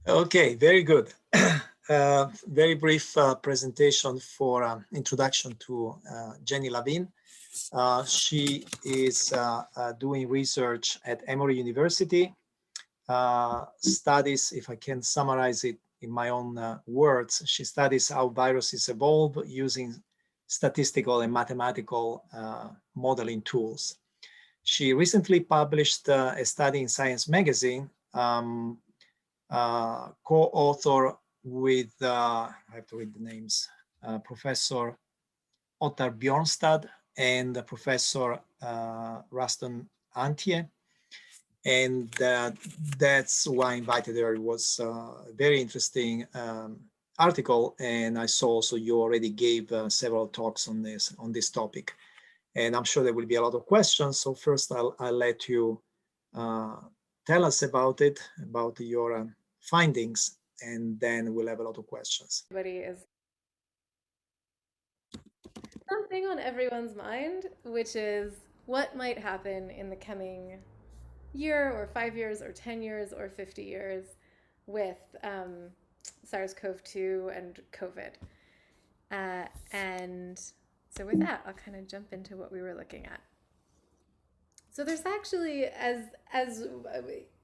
Okay, very good. Very brief presentation for introduction to Jennie Lavine. She is doing research at Emory University, studies, if I can summarize it in my own words, she studies how viruses evolve using statistical and mathematical modeling tools. She recently published a study in Science magazine, co-author with, I have to read the names, Professor Ottar Bjornstad and Professor Ruston Antje. And that's why I invited her. It was a very interesting article, and I saw also you already gave several talks on this topic, and I'm sure there will be a lot of questions. So first, I'll let you tell us about it, about your findings, and then we'll have a lot of questions. Everybody is something on everyone's mind, which is what might happen in the coming year or 5 years or 10 years or 50 years with SARS-CoV-2 and COVID. And so with that, I'll kind of jump into what we were looking at. So there's actually, as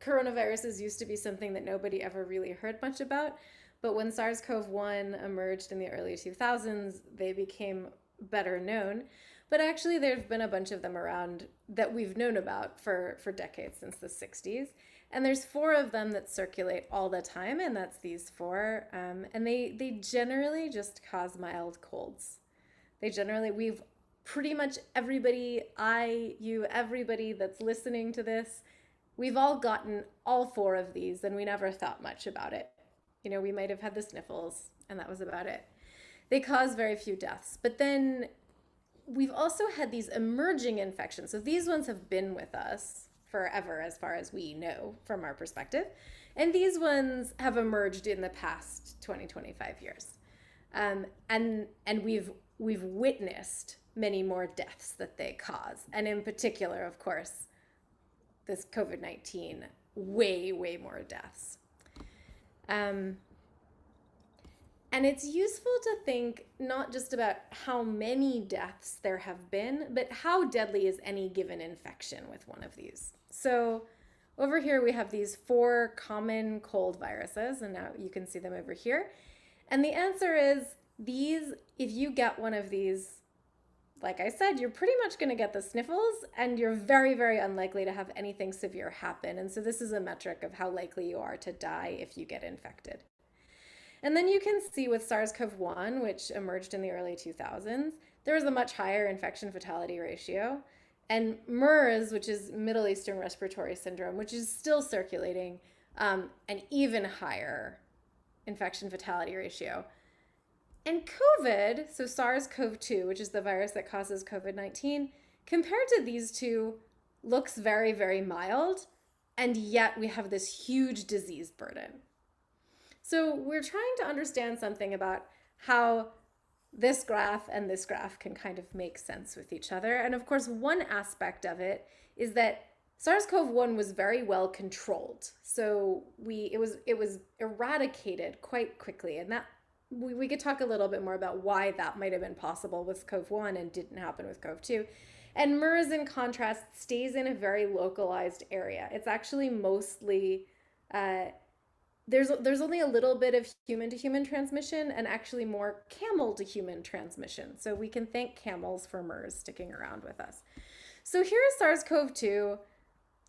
coronaviruses used to be something that nobody ever really heard much about, but when SARS-CoV-1 emerged in the early 2000s, they became better known. But actually, there's been a bunch of them around that we've known about for decades, since the 60s. And there's 4 of them that circulate all the time, and that's these 4. And they generally just cause mild colds. We've pretty much everybody, everybody that's listening to this, we've all gotten all 4 of these, and we never thought much about it. We might have had the sniffles, and that was about it. They cause very few deaths. But then we've also had these emerging infections. So these ones have been with us forever, as far as we know from our perspective. And these ones have emerged in the past 20, 25 years. And we've witnessed many more deaths that they cause. And in particular, of course, this COVID-19, way more deaths. And it's useful to think not just about how many deaths there have been, but how deadly is any given infection with one of these. So over here we have these 4 common cold viruses, and now you can see them over here. And the answer is these, if you get one of these, like I said, you're pretty much going to get the sniffles, and you're very unlikely to have anything severe happen. And so this is a metric of how likely you are to die if you get infected. And then you can see with SARS-CoV-1, which emerged in the early 2000s, there was a much higher infection fatality ratio. And MERS, which is Middle Eastern Respiratory Syndrome, which is still circulating, an even higher infection fatality ratio. And COVID, so SARS-CoV-2, which is the virus that causes COVID-19, compared to these two, looks very mild, and yet we have this huge disease burden. So we're trying to understand something about how this graph and this graph can kind of make sense with each other. And of course, one aspect of it is that SARS-CoV-1 was very well controlled. So it was eradicated quite quickly, and that we could talk a little bit more about why that might have been possible with CoV-1 and didn't happen with CoV-2. And MERS, in contrast, stays in a very localized area. It's actually mostly there's only a little bit of human-to-human transmission, and actually more camel-to-human transmission. So we can thank camels for MERS sticking around with us. So here is SARS-CoV-2.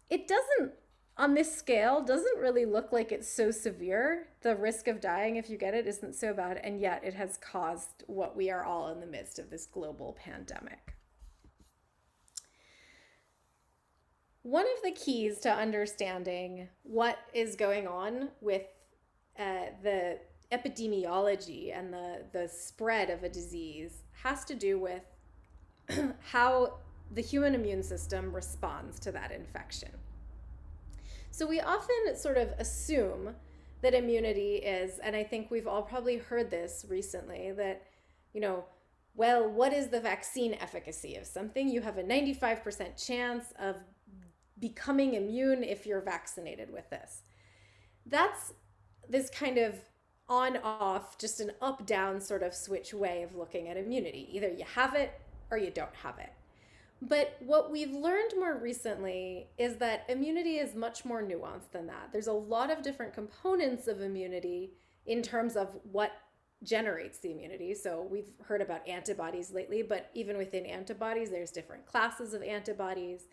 It doesn't, on this scale, doesn't really look like it's so severe. The risk of dying if you get it isn't so bad, and yet it has caused what we are all in the midst of, this global pandemic. One of the keys to understanding what is going on with the epidemiology and the spread of a disease has to do with how the human immune system responds to that infection. So we often sort of assume that immunity is, and I think we've all probably heard this recently, that, well, what is the vaccine efficacy of something? You have a 95% chance of becoming immune if you're vaccinated with this. That's this kind of on off, just an up down sort of switch way of looking at immunity. Either you have it or you don't have it. But what we've learned more recently is that immunity is much more nuanced than that. There's a lot of different components of immunity in terms of what generates the immunity. So we've heard about antibodies lately, but even within antibodies, there's different classes of antibodies.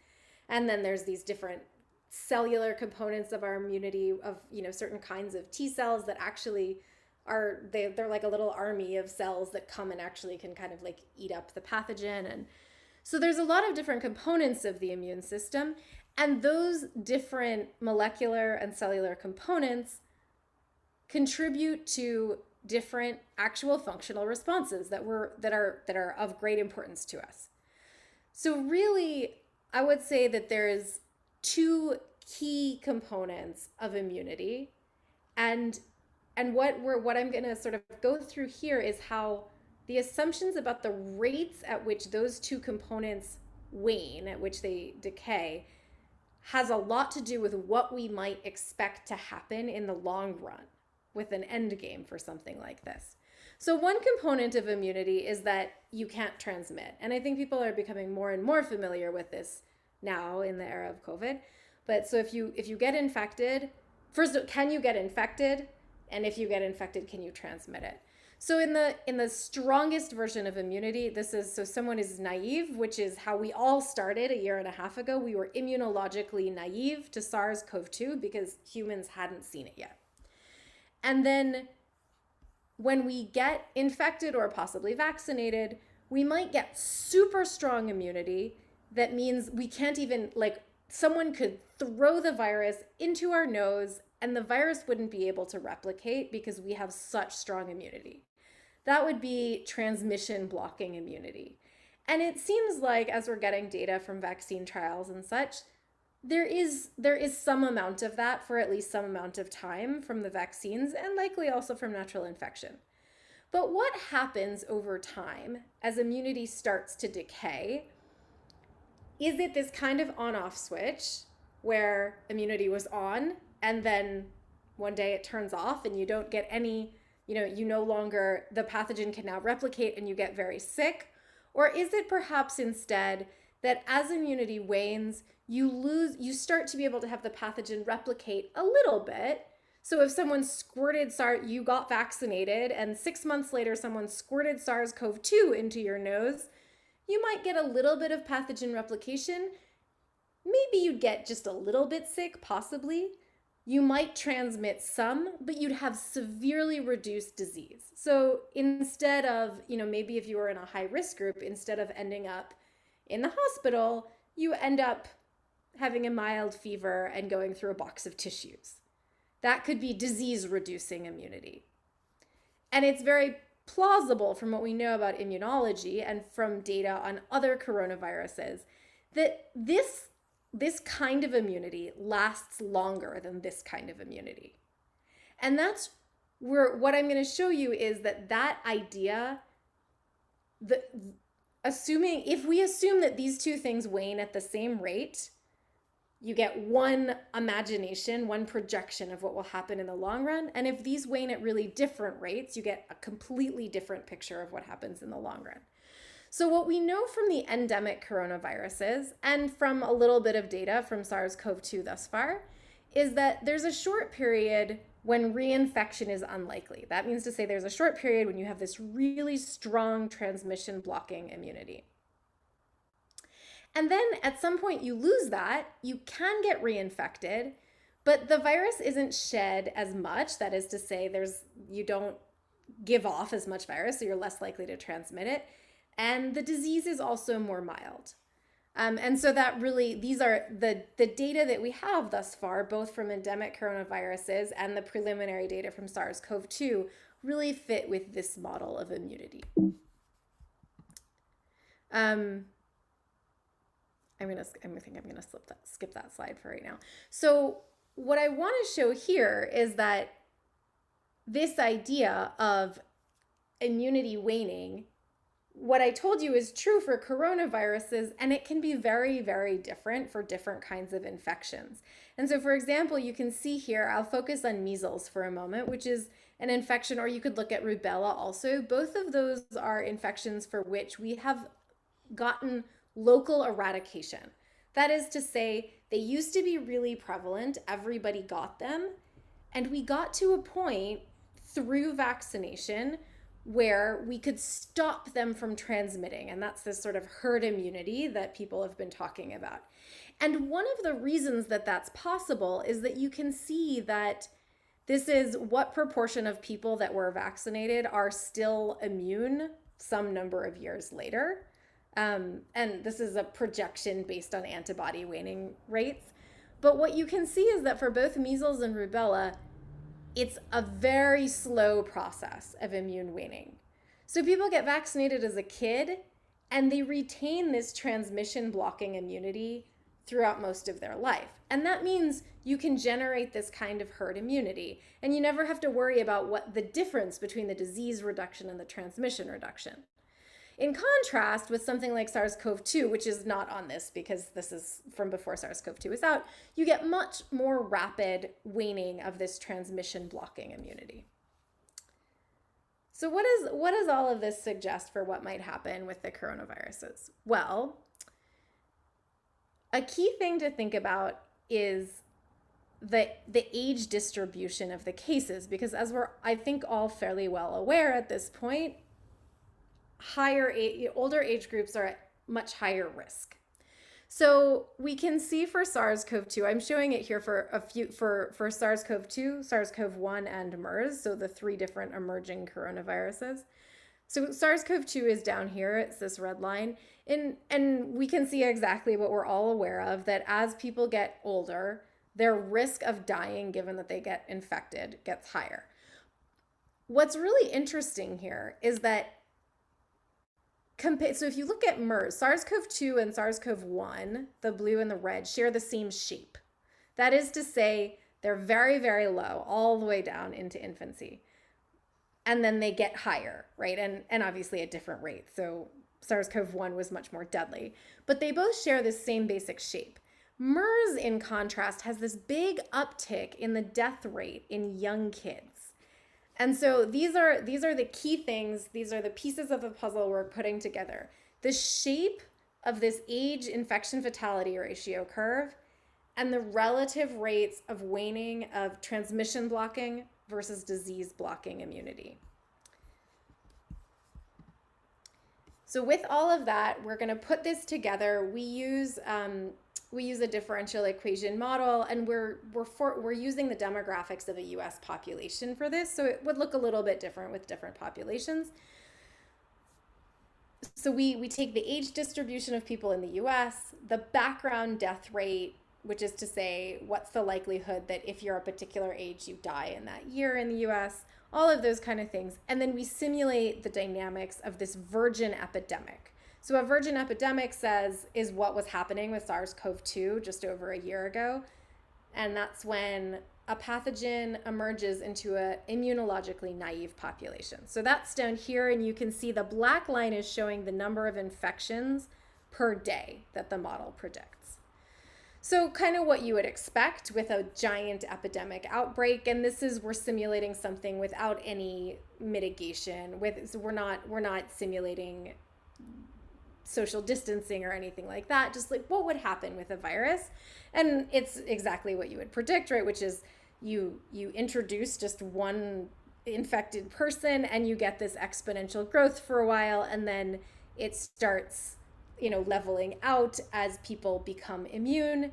And then there's these different cellular components of our immunity, of certain kinds of T cells that actually they're like a little army of cells that come and actually can kind of like eat up the pathogen. And so there's a lot of different components of the immune system, and those different molecular and cellular components contribute to different actual functional responses that are of great importance to us. So really, I would say that there's two key components of immunity, and what I'm going to sort of go through here is how the assumptions about the rates at which those two components wane, at which they decay, has a lot to do with what we might expect to happen in the long run with an end game for something like this. So one component of immunity is that you can't transmit. And I think people are becoming more and more familiar with this now in the era of COVID. But so if you get infected, first, can you get infected? And if you get infected, can you transmit it? So in the strongest version of immunity, this is, so someone is naive, which is how we all started a year and a half ago. We were immunologically naive to SARS-CoV-2 because humans hadn't seen it yet. And then when we get infected or possibly vaccinated, we might get super strong immunity. That means we can't even, like, someone could throw the virus into our nose and the virus wouldn't be able to replicate because we have such strong immunity. That would be transmission blocking immunity. And it seems like, as we're getting data from vaccine trials and such, there is some amount of that for at least some amount of time from the vaccines, and likely also from natural infection. But what happens over time as immunity starts to decay? Is it this kind of on-off switch where immunity was on and then one day it turns off and you don't get any, you no longer, the pathogen can now replicate and you get very sick? Or is it perhaps instead that as immunity wanes, you start to be able to have the pathogen replicate a little bit? So if someone squirted you got vaccinated and 6 months later someone squirted SARS-CoV-2 into your nose, you might get a little bit of pathogen replication. Maybe you'd get just a little bit sick, possibly. You might transmit some, but you'd have severely reduced disease. So instead of, maybe if you were in a high risk group, instead of ending up in the hospital, you end up having a mild fever and going through a box of tissues. That could be disease reducing immunity. And it's very plausible from what we know about immunology and from data on other coronaviruses that this kind of immunity lasts longer than this kind of immunity. And that's where what I'm going to show you is that idea, if we assume that these two things wane at the same rate, you get one imagination, one projection of what will happen in the long run. And if these wane at really different rates, you get a completely different picture of what happens in the long run. So what we know from the endemic coronaviruses and from a little bit of data from SARS-CoV-2 thus far is that there's a short period when reinfection is unlikely. That means to say there's a short period when you have this really strong transmission blocking immunity. And then at some point you lose that, you can get reinfected, but the virus isn't shed as much. That is to say, you don't give off as much virus, so you're less likely to transmit it. And the disease is also more mild. And so that really, these are the data that we have thus far, both from endemic coronaviruses and the preliminary data from SARS-CoV-2, really fit with this model of immunity. I think I'm gonna skip that slide for right now. So what I want to show here is that this idea of immunity waning what I told you is true for coronaviruses, and it can be very, very different for different kinds of infections. And so, for example, you can see here, I'll focus on measles for a moment, which is an infection, or you could look at rubella also. Both of those are infections for which we have gotten local eradication. That is to say, they used to be really prevalent, everybody got them, and we got to a point through vaccination where we could stop them from transmitting. And that's this sort of herd immunity that people have been talking about. And one of the reasons that that's possible is that you can see that this is what proportion of people that were vaccinated are still immune some number of years later. And this is a projection based on antibody waning rates. But what you can see is that for both measles and rubella, it's a very slow process of immune waning. So people get vaccinated as a kid and they retain this transmission blocking immunity throughout most of their life. And that means you can generate this kind of herd immunity, and you never have to worry about what the difference between the disease reduction and the transmission reduction. In contrast with something like SARS-CoV-2, which is not on this because this is from before SARS-CoV-2 is out, you get much more rapid waning of this transmission blocking immunity. So what does all of this suggest for what might happen with the coronaviruses? Well, a key thing to think about is the age distribution of the cases, because as we're, I think, all fairly well aware at this point, older age groups are at much higher risk. So we can see for SARS-CoV-2, I'm showing it here for for SARS-CoV-2, SARS-CoV-1, and MERS, so the 3 different emerging coronaviruses. So SARS-CoV-2 is down here, it's this red line, and we can see exactly what we're all aware of, that as people get older, their risk of dying, given that they get infected, gets higher. What's really interesting here is that so if you look at MERS, SARS-CoV-2 and SARS-CoV-1, the blue and the red, share the same shape. That is to say, they're very, very low, all the way down into infancy. And then they get higher, right? And obviously at different rates. So SARS-CoV-1 was much more deadly. But they both share the same basic shape. MERS, in contrast, has this big uptick in the death rate in young kids. And so these are the key things. These are the pieces of the puzzle we're putting together. The shape of this age infection fatality ratio curve and the relative rates of waning of transmission blocking versus disease blocking immunity. So with all of that, we're going to put this together. We use a differential equation model, and we're using the demographics of a US population for this, so it would look a little bit different with different populations. So we take the age distribution of people in the US, the background death rate, which is to say what's the likelihood that if you're a particular age you die in that year in the US, all of those kind of things, and then we simulate the dynamics of this virgin epidemic. So a virgin epidemic is what was happening with SARS-CoV-2 just over a year ago. And that's when a pathogen emerges into an immunologically naive population. So that's down here, and you can see the black line is showing the number of infections per day that the model predicts. So kind of what you would expect with a giant epidemic outbreak, and this is, we're simulating something without any mitigation. So we're not simulating social distancing or anything like that, just like what would happen with a virus. And it's exactly what you would predict, right? Which is you introduce just one infected person and you get this exponential growth for a while, and then it starts, leveling out as people become immune,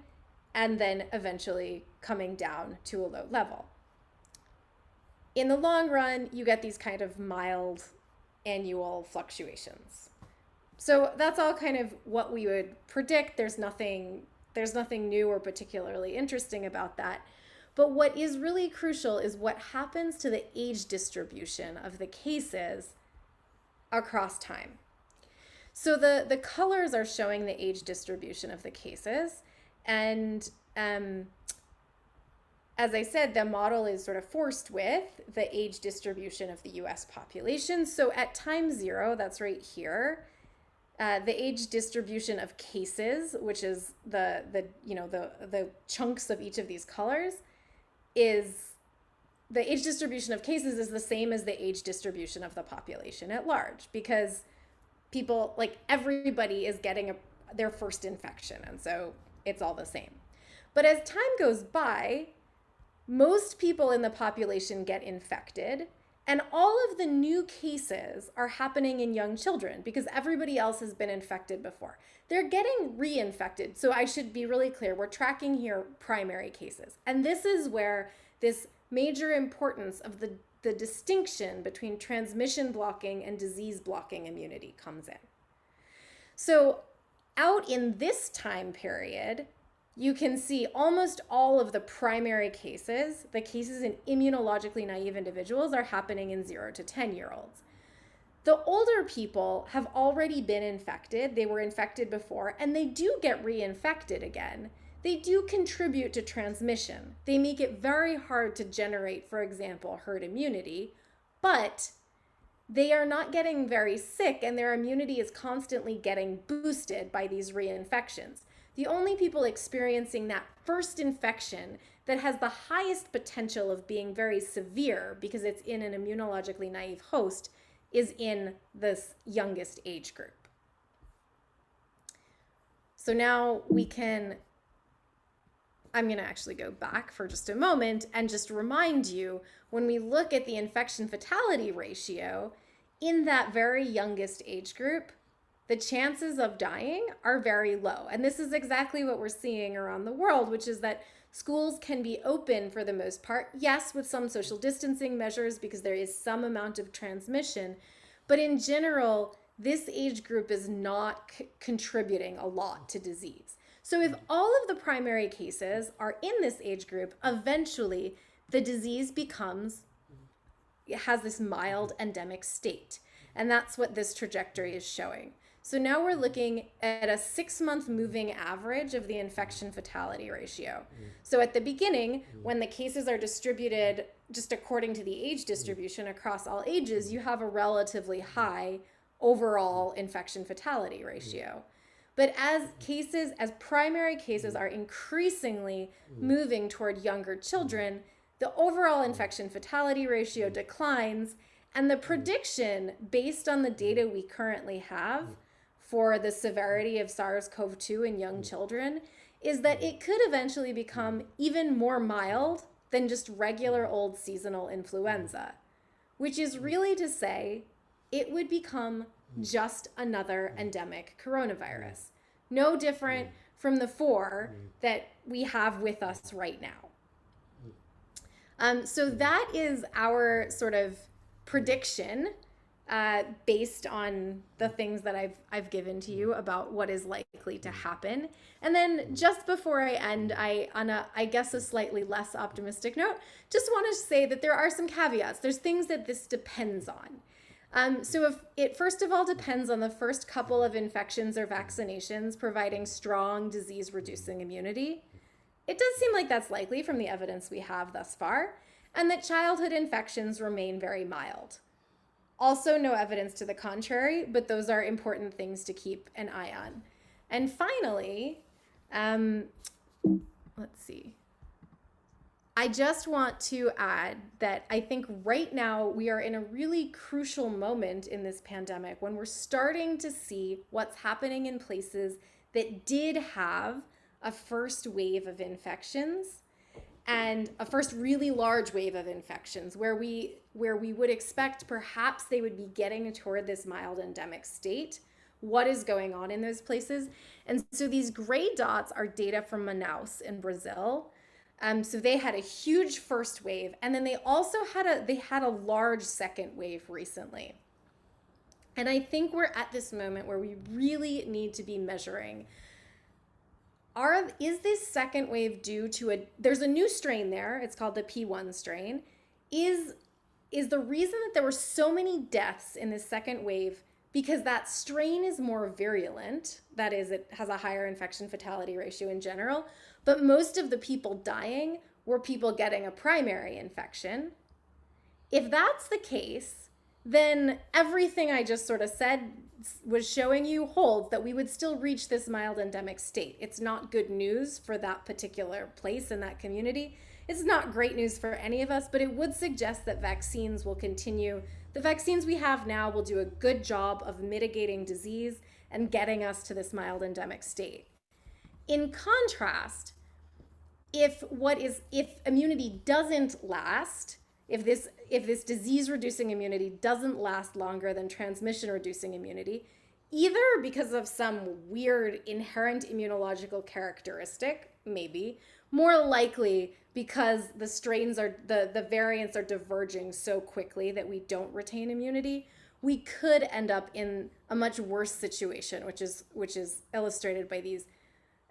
and then eventually coming down to a low level. In the long run, you get these kind of mild annual fluctuations. So that's all kind of what we would predict. There's nothing new or particularly interesting about that. But what is really crucial is what happens to the age distribution of the cases across time. So the colors are showing the age distribution of the cases, and as I said, the model is sort of forced with the age distribution of the US population. So at time 0, that's right here, the age distribution of cases, which is the chunks of each of these colors, is the age distribution of cases is the same as the age distribution of the population at large, because people, like everybody, is getting their first infection, and so it's all the same. But as time goes by, most people in the population get infected, and all of the new cases are happening in young children because everybody else has been infected before. They're getting reinfected. So I should be really clear. We're tracking here primary cases. And this is where this major importance of the distinction between transmission blocking and disease blocking immunity comes in. So out in this time period, you can see almost all of the primary cases, the cases in immunologically naive individuals, are happening in 0 to 10-year-olds. The older people have already been infected. They were infected before, and they do get reinfected again. They do contribute to transmission. They make it very hard to generate, for example, herd immunity, but they are not getting very sick, and their immunity is constantly getting boosted by these reinfections. The only people experiencing that first infection that has the highest potential of being very severe because it's in an immunologically naive host is in this youngest age group. So now I'm going to actually go back for just a moment and just remind you, when we look at the infection fatality ratio in that very youngest age group, the chances of dying are very low. And this is exactly what we're seeing around the world, which is that schools can be open for the most part, yes, with some social distancing measures because there is some amount of transmission, but in general, this age group is not contributing a lot to disease. So if all of the primary cases are in this age group, eventually the disease has this mild endemic state. And that's what this trajectory is showing. So now we're looking at a 6-month moving average of the infection fatality ratio. So at the beginning, when the cases are distributed just according to the age distribution across all ages, you have a relatively high overall infection fatality ratio. But as primary cases are increasingly moving toward younger children, the overall infection fatality ratio declines, and the prediction based on the data we currently have for the severity of SARS-CoV-2 in young children is that it could eventually become even more mild than just regular old seasonal influenza, which is really to say it would become just another endemic coronavirus, no different from the 4 that we have with us right now. So that is our sort of prediction based on the things that I've given to you about what is likely to happen. And then just before I end, on I guess a slightly less optimistic note, just want to say that there are some caveats. There's things that this depends on. So if it first of all depends on the first couple of infections or vaccinations providing strong disease-reducing immunity, it does seem like that's likely from the evidence we have thus far, and that childhood infections remain very mild. Also, no evidence to the contrary, but those are important things to keep an eye on. And finally, let's see. I just want to add that I think right now we are in a really crucial moment in this pandemic when we're starting to see what's happening in places that did have a first wave of infections and a first really large wave of infections where we would expect perhaps they would be getting toward this mild endemic state. What is going on in those places? And so these gray dots are data from Manaus in Brazil. So they had a huge first wave, and then they also had a large second wave recently. And I think we're at this moment where we really need to be measuring, is this second wave due to there's a new strain there, it's called the P1 strain. Is the reason that there were so many deaths in this second wave because that strain is more virulent, that is, it has a higher infection fatality ratio in general, but most of the people dying were people getting a primary infection. If that's the case, then everything I just sort of said was showing you holds that we would still reach this mild endemic state. It's not good news for that particular place and that community. It's not great news for any of us, but it would suggest that vaccines will continue. The vaccines we have now will do a good job of mitigating disease and getting us to this mild endemic state. In contrast, if immunity doesn't last, if this disease reducing immunity doesn't last longer than transmission reducing immunity, either because of some weird inherent immunological characteristic, maybe, more likely because the variants are diverging so quickly that we don't retain immunity, we could end up in a much worse situation, which is illustrated by these.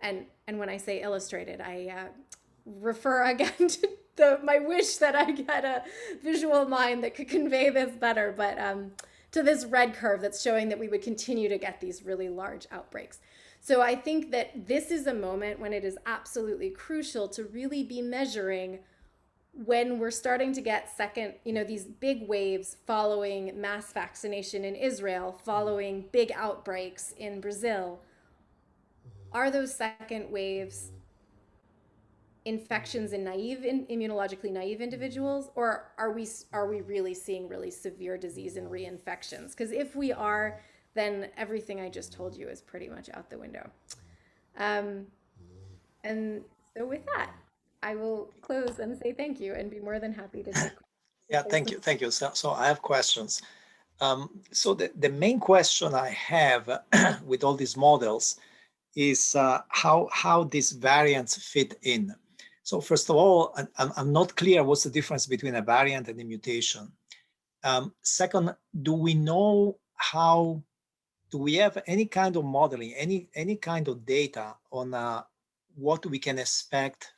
And when I say illustrated, I refer again to my wish that I get a visual mind that could convey this better, but to this red curve that's showing that we would continue to get these really large outbreaks. So I think that this is a moment when it is absolutely crucial to really be measuring when we're starting to get these big waves following mass vaccination in Israel, following big outbreaks in Brazil. Are those second waves infections in immunologically naive individuals, or are we really seeing really severe disease and reinfections? Because if we are, then everything I just told you is pretty much out the window. Um, and so with that, I will close and say thank you and be more than happy to take Yeah, questions. thank you. So I have questions. So the main question I have with all these models is how these variants fit in. So first of all, I'm not clear what's the difference between a variant and a mutation. Second, do we know do we have any kind of modeling, any kind of data on what we can expect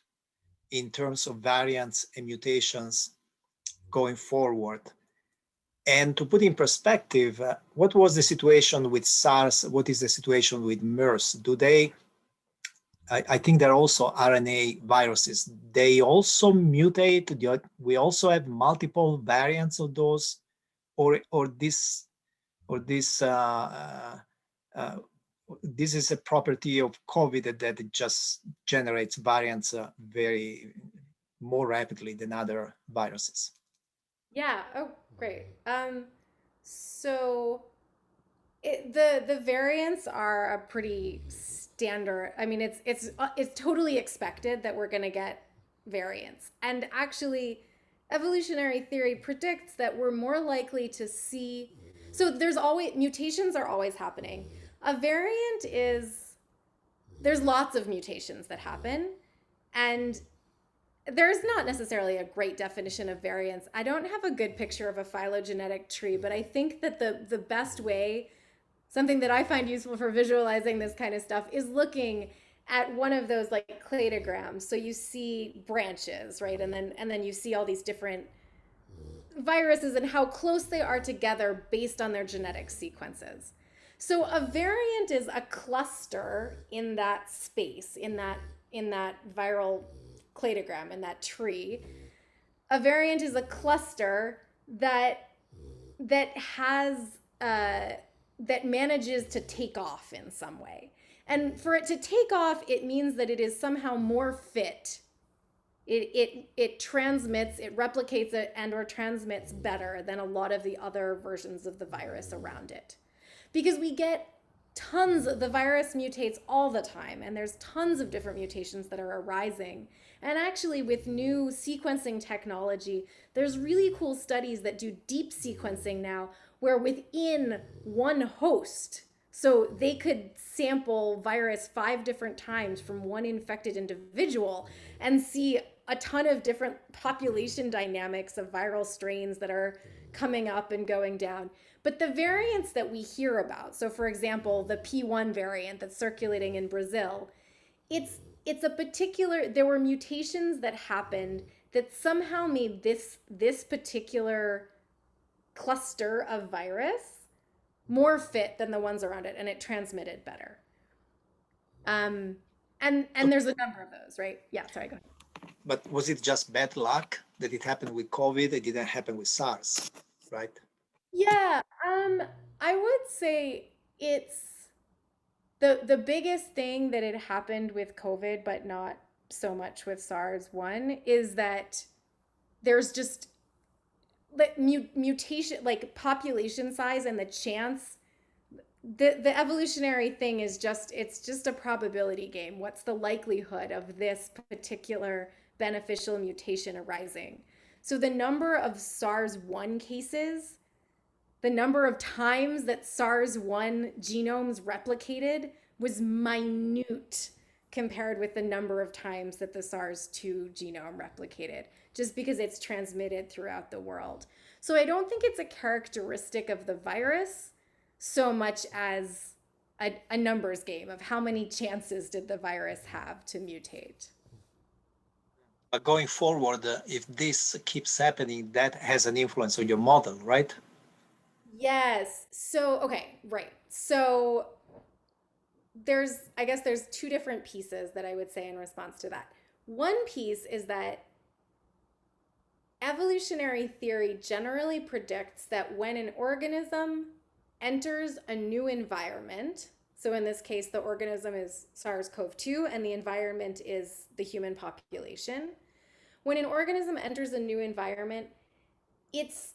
in terms of variants and mutations going forward? And to put in perspective, what was the situation with SARS? What is the situation with MERS? I think they're also RNA viruses. They also mutate. We also have multiple variants of those, or this this is a property of COVID that it just generates variants very more rapidly than other viruses. Yeah. Oh, great. So the variants are a pretty standard. I mean, it's totally expected that we're going to get variants. And actually, evolutionary theory predicts that we're more likely to see. So mutations are always happening. A variant is there's lots of mutations that happen, and there's not necessarily a great definition of variance. I don't have a good picture of a phylogenetic tree, but I think that the best way, something that I find useful for visualizing this kind of stuff, is looking at one of those like cladograms. So you see branches, right? And then you see all these different viruses and how close they are together based on their genetic sequences. So a variant is a cluster in that space, in that viral cladogram, in that tree. A variant is a cluster that has that manages to take off in some way. And for it to take off, it means that it is somehow more fit. It transmits, it replicates it, and or transmits better than a lot of the other versions of the virus around it. Because the virus mutates all the time, and there's tons of different mutations that are arising. And actually, with new sequencing technology, there's really cool studies that do deep sequencing now, where within one host, so they could sample virus 5 different times from one infected individual and see a ton of different population dynamics of viral strains that are coming up and going down. But the variants that we hear about, so for example, the P1 variant that's circulating in Brazil, it's a particular, there were mutations that happened that somehow made this particular cluster of virus more fit than the ones around it, and it transmitted better. And there's a number of those, right? Yeah, sorry, go ahead. But was it just bad luck that it happened with COVID? It didn't happen with SARS, right? Yeah, I would say it's the biggest thing that had happened with COVID, but not so much with SARS one, is that there's just like mutation, like population size and the chance. The evolutionary thing is just, it's just a probability game. What's the likelihood of this particular beneficial mutation arising? So the number of SARS-1 cases, the number of times that SARS-1 genomes replicated was minute compared with the number of times that the SARS-2 genome replicated, just because it's transmitted throughout the world. So I don't think it's a characteristic of the virus so much as a numbers game of how many chances did the virus have to mutate. But going forward, if this keeps happening, that has an influence on your model, right? Yes. So, okay, right. So I guess there's two different pieces that I would say in response to that. One piece is that evolutionary theory generally predicts that when an organism enters a new environment, so in this case, the organism is SARS-CoV-2 and the environment is the human population. When an organism enters a new environment, it's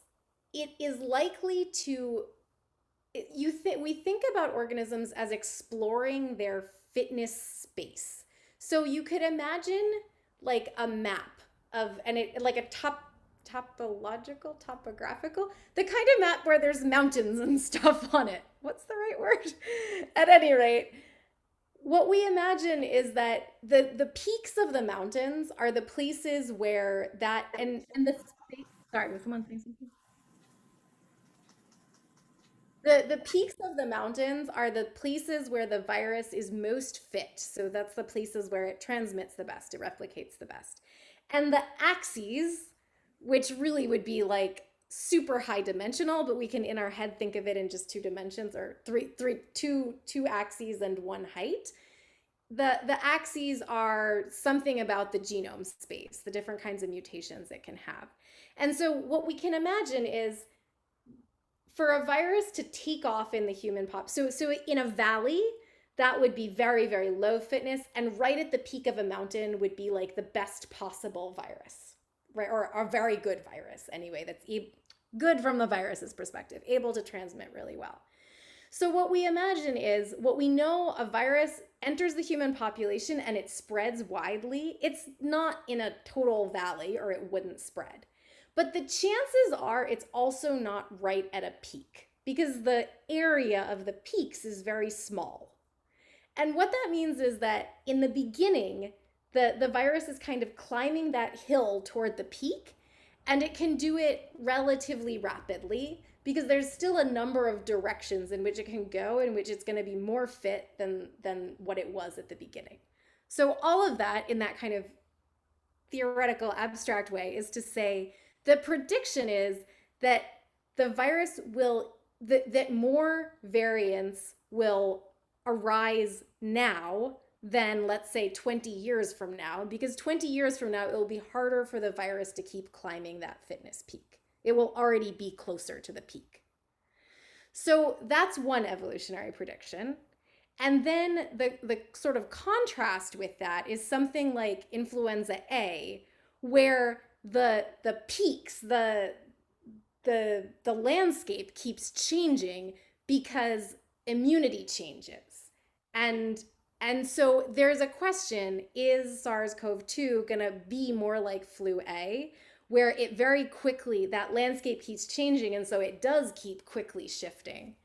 it is likely to we think about organisms as exploring their fitness space. So you could imagine like a map of, and it like a topographical, the kind of map where there's mountains and stuff on it. What's the right word? At any rate, what we imagine is that the peaks of the mountains are the places where that and the space. Sorry, was someone saying something? The peaks of the mountains are the places where the virus is most fit. So that's the places where it transmits the best, it replicates the best. And the axes, which really would be like super high dimensional, but we can in our head think of it in just two dimensions, or two axes and one height. The axes are something about the genome space, the different kinds of mutations it can have. And so what we can imagine is for a virus to take off in the human pop, so in a valley, that would be very, very low fitness, and right at the peak of a mountain would be like the best possible virus, right? Or a very good virus anyway, that's good from the virus's perspective, able to transmit really well. So what we imagine is, what we know, a virus enters the human population and it spreads widely. It's not in a total valley or it wouldn't spread. But the chances are it's also not right at a peak, because the area of the peaks is very small. And what that means is that in the beginning, the virus is kind of climbing that hill toward the peak, and it can do it relatively rapidly because there's still a number of directions in which it can go in which it's going to be more fit than what it was at the beginning. So all of that in that kind of theoretical abstract way is to say the prediction is that the virus will that more variants will arise now than, let's say, 20 years from now, because 20 years from now it will be harder for the virus to keep climbing that fitness peak. It will already be closer to the peak. So that's one evolutionary prediction. And then the sort of contrast with that is something like influenza A, where the peaks, the landscape keeps changing because immunity changes. And and so there's a question, is SARS-CoV-2 going to be more like flu A, where it very quickly, that landscape keeps changing, and so it does keep quickly shifting?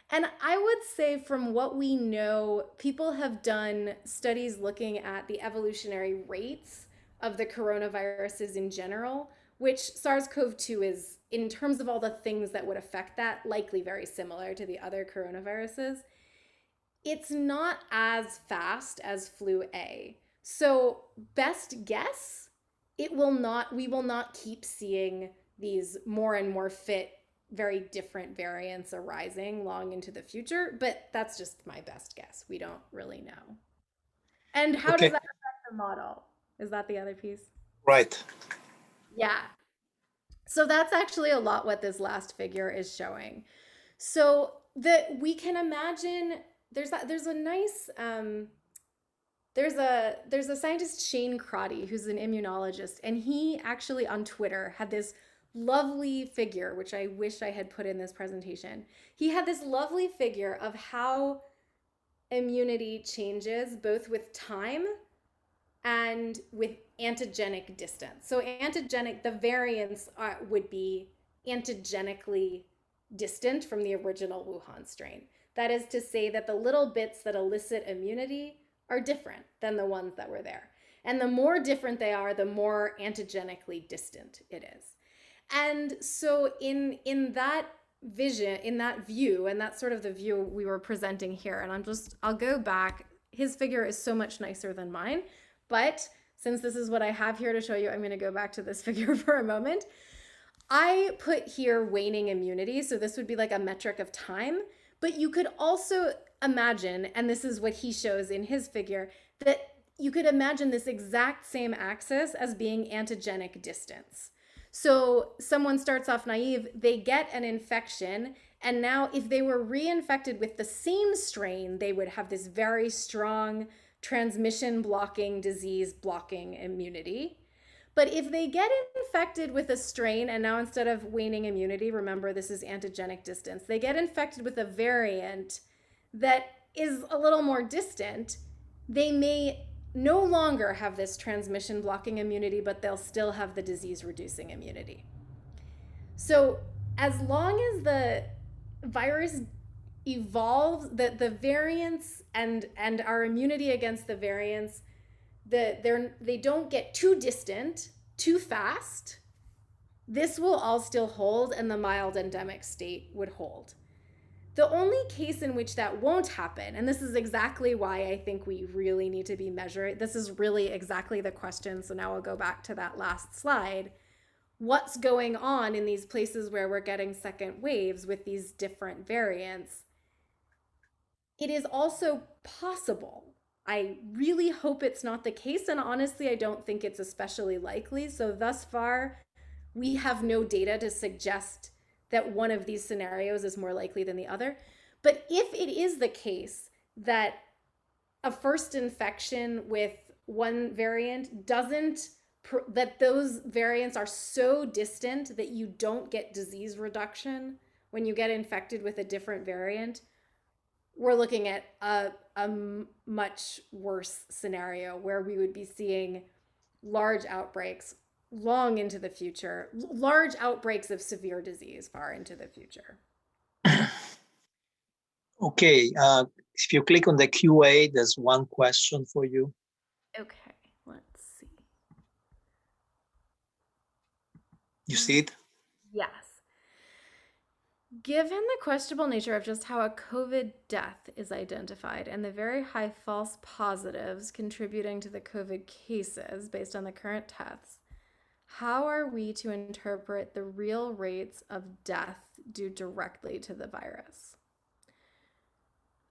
And I would say, from what we know, people have done studies looking at the evolutionary rates of the coronaviruses in general, which SARS-CoV-2 is, in terms of all the things that would affect that, likely very similar to the other coronaviruses. It's not as fast as flu A. So, best guess, we will not keep seeing these more and more fit, very different variants arising long into the future, but that's just my best guess. We don't really know. And how does Okay. that affect the model? Is that the other piece? Right. Yeah. So that's actually a lot what this last figure is showing. So that we can imagine there's a nice there's a scientist, Shane Crotty, who's an immunologist, and he actually on Twitter had this lovely figure, which I wish I had put in this presentation. He had this lovely figure of how immunity changes both with time and with antigenic distance. So antigenic, the variants would be antigenically distant from the original Wuhan strain. That is to say that the little bits that elicit immunity are different than the ones that were there. And the more different they are, the more antigenically distant it is. And so in that vision, in that view, and that's sort of the view we were presenting here, and I'll go back. His figure is so much nicer than mine, but since this is what I have here to show you, I'm going to go back to this figure for a moment. I put here waning immunity, so this would be like a metric of time, but you could also imagine, and this is what he shows in his figure, that you could imagine this exact same axis as being antigenic distance. So someone starts off naive, they get an infection, and now if they were reinfected with the same strain, they would have this very strong transmission blocking, disease blocking immunity. But if they get infected with a strain, and now instead of waning immunity, remember this is antigenic distance, they get infected with a variant that is a little more distant, they may no longer have this transmission blocking immunity, but they'll still have the disease reducing immunity. So as long as the virus evolves, the variants and our immunity against the variants, they don't get too distant too fast, this will all still hold and the mild endemic state would hold. The only case in which that won't happen, and this is exactly why I think we really need to be measuring, this is really exactly the question, so now I'll go back to that last slide. What's going on in these places where we're getting second waves with these different variants? It is also possible. I really hope it's not the case, and honestly, I don't think it's especially likely. So thus far, we have no data to suggest that one of these scenarios is more likely than the other. But if it is the case that a first infection with one variant that those variants are so distant that you don't get disease reduction when you get infected with a different variant, we're looking at a much worse scenario where we would be seeing large outbreaks long into the future, large outbreaks of severe disease far into the future. Okay, if you click on the QA, there's one question for you. Okay, let's see. You see it? Yes. Given the questionable nature of just how a COVID death is identified and the very high false positives contributing to the COVID cases based on the current tests, how are we to interpret the real rates of death due directly to the virus?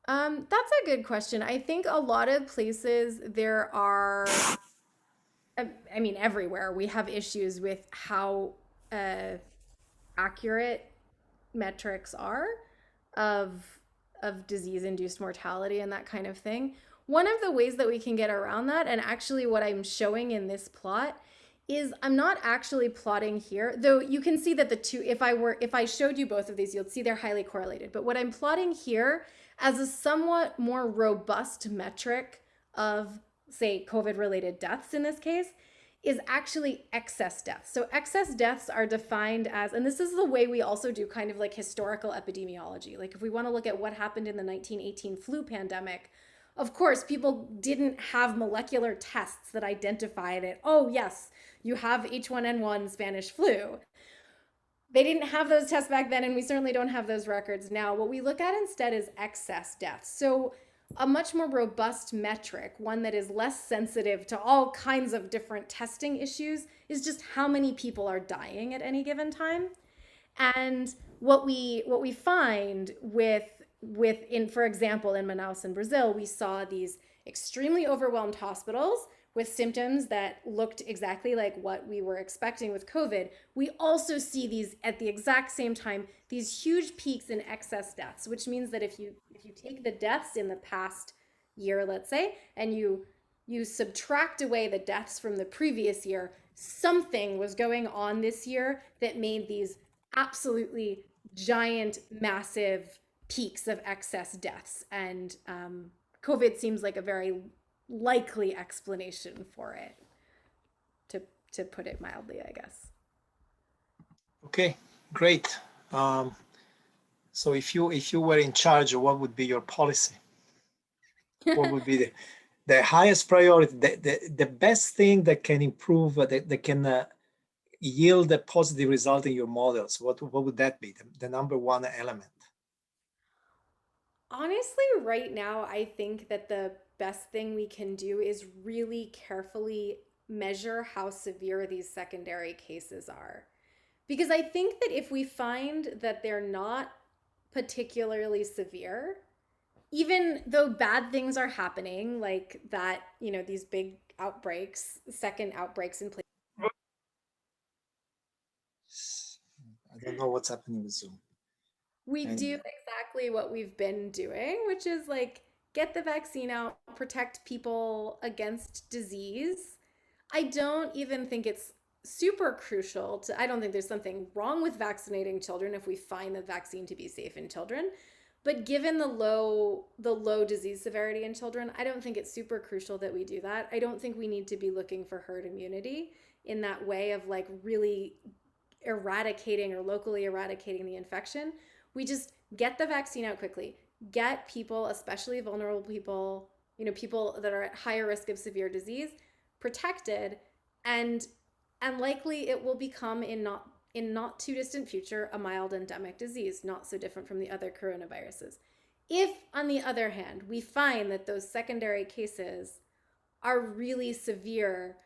That's a good question. I think a lot of places there are, I mean, everywhere we have issues with how accurate metrics are of disease induced mortality and that kind of thing. One of the ways that we can get around that, and actually what I'm showing in this plot, is I'm not actually plotting here, though you can see that the two, if I showed you both of these, you'll see they're highly correlated. But what I'm plotting here as a somewhat more robust metric of, say, COVID-related deaths in this case, is actually excess deaths. So excess deaths are defined as, and this is the way we also do kind of like historical epidemiology. Like if we want to look at what happened in the 1918 flu pandemic, of course, people didn't have molecular tests that identified it. Oh, yes, you have H1N1 Spanish flu. They didn't have those tests back then, and we certainly don't have those records now. What we look at instead is excess deaths. So a much more robust metric, one that is less sensitive to all kinds of different testing issues, is just how many people are dying at any given time. And what we find for example, in Manaus in Brazil, we saw these extremely overwhelmed hospitals with symptoms that looked exactly like what we were expecting with COVID, we also see these at the exact same time, these huge peaks in excess deaths, which means that if you take the deaths in the past year, let's say, and you subtract away the deaths from the previous year, something was going on this year that made these absolutely giant, massive peaks of excess deaths. And COVID seems like a very likely explanation for it, to put it mildly, I guess. Okay, great. So if you were in charge, what would be your policy? What would be the highest priority, the best thing that can improve, that can yield a positive result in your models? What would that be? The number one element? Honestly, right now, I think that the best thing we can do is really carefully measure how severe these secondary cases are. Because I think that if we find that they're not particularly severe, even though bad things are happening, like that, these big outbreaks, second outbreaks in place. I don't know what's happening with Zoom. We And do exactly what we've been doing, which is like get the vaccine out, protect people against disease. I don't even think it's super crucial I don't think there's something wrong with vaccinating children if we find the vaccine to be safe in children. But given the low disease severity in children, I don't think it's super crucial that we do that. I don't think we need to be looking for herd immunity in that way of like really eradicating or locally eradicating the infection. We just get the vaccine out quickly, get people, especially vulnerable people, people that are at higher risk of severe disease, protected, and likely it will become in not too distant future a mild endemic disease, not so different from the other coronaviruses. If, on the other hand, we find that those secondary cases are really severe,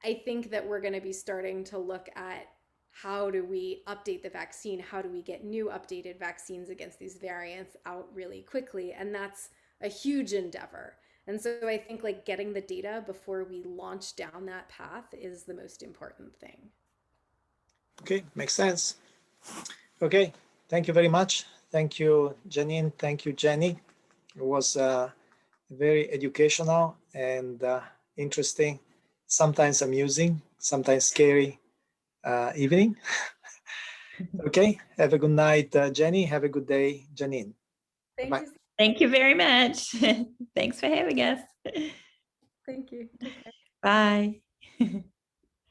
I think that we're going to be starting to look at how do we update the vaccine? How do we get new updated vaccines against these variants out really quickly? And that's a huge endeavor. And so I think like getting the data before we launch down that path is the most important thing. okay, makes sense. Okay, thank you very much. Thank you, Janine. Thank you, Jennie. It was very educational and interesting, sometimes amusing, sometimes scary evening. Okay, have a good night, Jennie. Have a good day, Janine. Thank Bye. you. Thank you very much. Thanks for having us. Thank you. Take care. Bye.